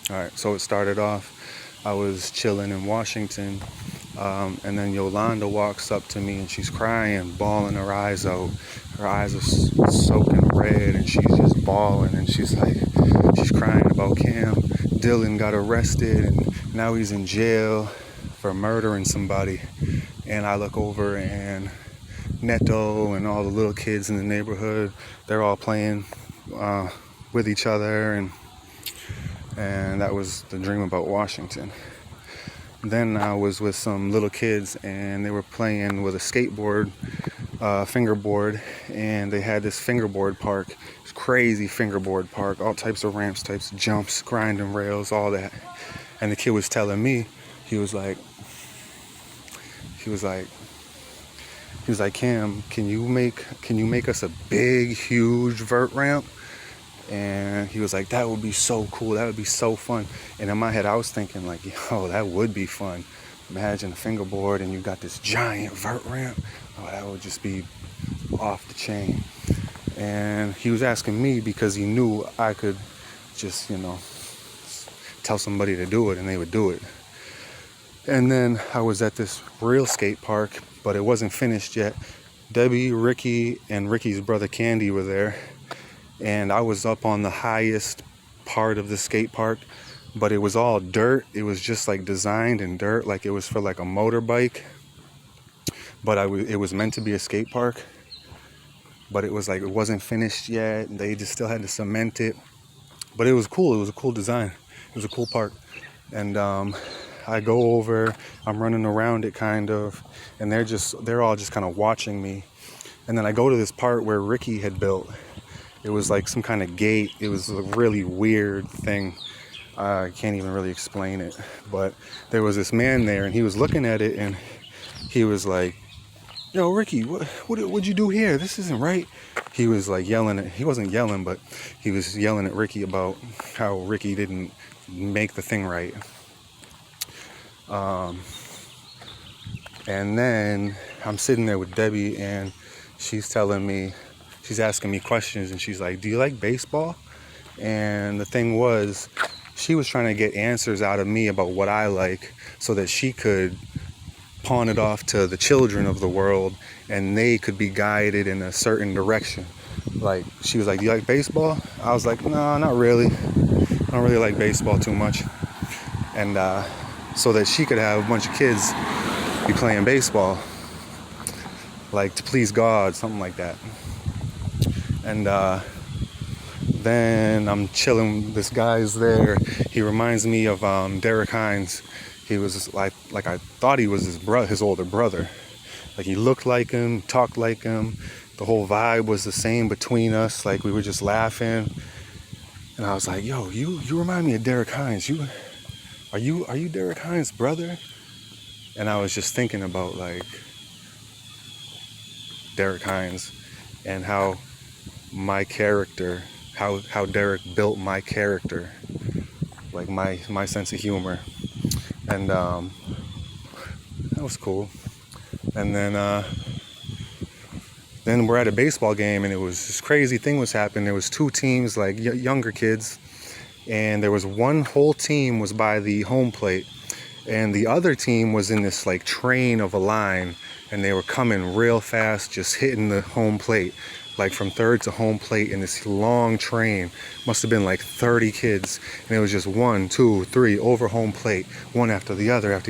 All right, so it started off, I was chilling in Washington, and then Yolanda walks up to me and she's crying, bawling her eyes out. Her eyes are soaking red and she's just bawling, and she's crying about Cam. Dylan got arrested and now he's in jail for murdering somebody. And I look over and Neto and all the little kids in the neighborhood, they're all playing with each other, and that was the dream about Washington. Then I was with some little kids and they were playing with a skateboard, fingerboard, and they had this fingerboard park, this crazy fingerboard park, all types of ramps, types of jumps, grinding rails, all that. And the kid was telling me, he was like, Cam, can you make us a big, huge vert ramp? And he was like, that would be so cool, that would be so fun. And in my head I was thinking like, yo, that would be fun. Imagine a fingerboard and you got this giant vert ramp. Oh, that would just be off the chain. And he was asking me because he knew I could just, tell somebody to do it and they would do it. And then I was at this real skate park, but it wasn't finished yet. Debbie, Ricky, and Ricky's brother Candy were there. And I was up on the highest part of the skate park, but it was all dirt. It was just like designed in dirt, like it was for like a motorbike. But it was meant to be a skate park. But it was like, it wasn't finished yet. They just still had to cement it. But it was cool. It was a cool design. It was a cool park. And I go over, I'm running around it kind of, and they're all just kind of watching me. And then I go to this part where Ricky had built. It was like some kind of gate. It was a really weird thing. I can't even really explain it. But there was this man there, and he was looking at it, and he was like, yo, Ricky, what'd you do here? This isn't right. He was like he wasn't yelling, but he was yelling at Ricky about how Ricky didn't make the thing right. And then I'm sitting there with Debbie, and she's asking me questions, and she's like, do you like baseball? And the thing was, she was trying to get answers out of me about what I like so that she could pawn it off to the children of the world and they could be guided in a certain direction. Like, she was like, do you like baseball? I was like, no, not really. I don't really like baseball too much. And so that she could have a bunch of kids be playing baseball, like to please God, something like that. And then I'm chilling. This guy's there. He reminds me of Derek Hines. He was like I thought he was his older brother. Like, he looked like him, talked like him. The whole vibe was the same between us. Like, we were just laughing. And I was like, yo, you remind me of Derek Hines. Are you Derek Hines' brother? And I was just thinking about like Derek Hines and how my character, how Derek built my character, like my sense of humor. And that was cool. And then we're at a baseball game, and it was this crazy thing was happening. There was two teams, like younger kids, and there was one whole team was by the home plate, and the other team was in this like train of a line, and they were coming real fast, just hitting the home plate, like from third to home plate in this long train. Must have been like 30 kids, and it was just 1, 2, 3 over home plate, one after the other.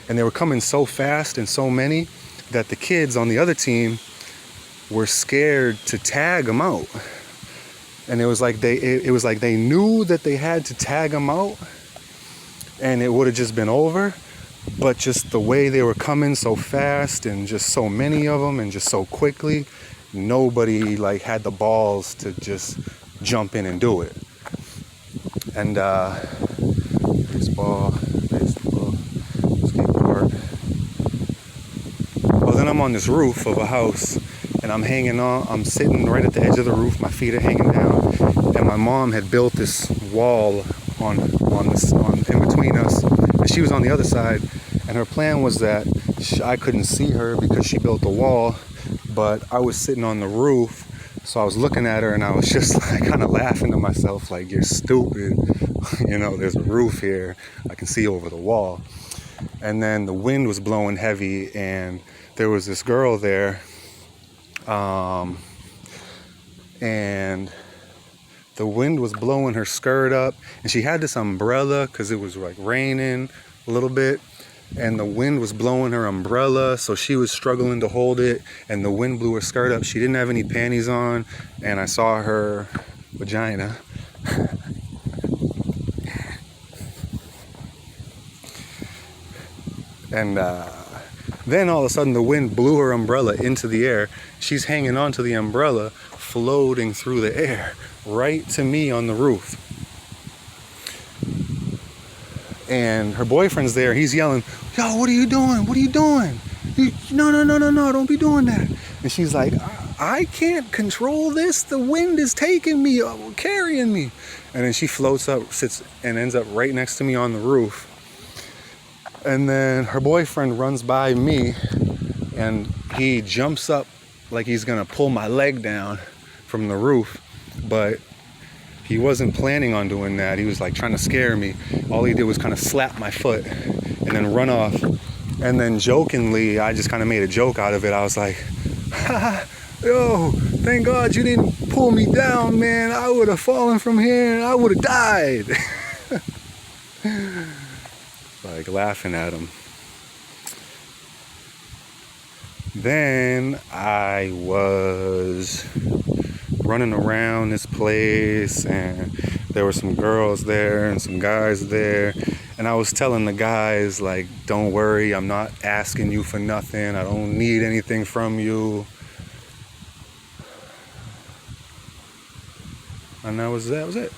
And they were coming so fast and so many that the kids on the other team were scared to tag them out. And it was like they knew that they had to tag them out, and it would have just been over. But just the way they were coming so fast, and just so many of them, and just so quickly, nobody like had the balls to just jump in and do it. And baseball, skateboard. Well, then I'm on this roof of a house, and I'm sitting right at the edge of the roof. My feet are hanging down, and my mom had built this wall on in between us, and she was on the other side. And her plan was that I couldn't see her because she built the wall, but I was sitting on the roof, so I was looking at her, and I was just like kind of laughing to myself, like, you're stupid. you know, there's a roof here. I can see over the wall. And then the wind was blowing heavy, and there was this girl there, and the wind was blowing her skirt up, and she had this umbrella because it was like raining a little bit, and the wind was blowing her umbrella, so she was struggling to hold it, and the wind blew her skirt up. She didn't have any panties on, and I saw her vagina. And then all of a sudden the wind blew her umbrella into the air. She's hanging onto the umbrella, floating through the air, right to me on the roof. And her boyfriend's there. He's yelling, "Yo, what are you doing? What are you doing? No, don't be doing that." And she's like, "I can't control this. The wind is taking me, carrying me." And then she floats up, sits, and ends up right next to me on the roof. And then her boyfriend runs by me, and he jumps up like he's gonna pull my leg down from the roof, but he wasn't planning on doing that. He was like trying to scare me. All he did was kind of slap my foot and then run off. And then jokingly, I just kind of made a joke out of it. I was like, "Yo, thank God you didn't pull me down, man. I would have fallen from here and I would have died." Like laughing at him. Then I was running around this place, and there were some girls there and some guys there, and I was telling the guys, like, "Don't worry, I'm not asking you for nothing. I don't need anything from you." And that was it.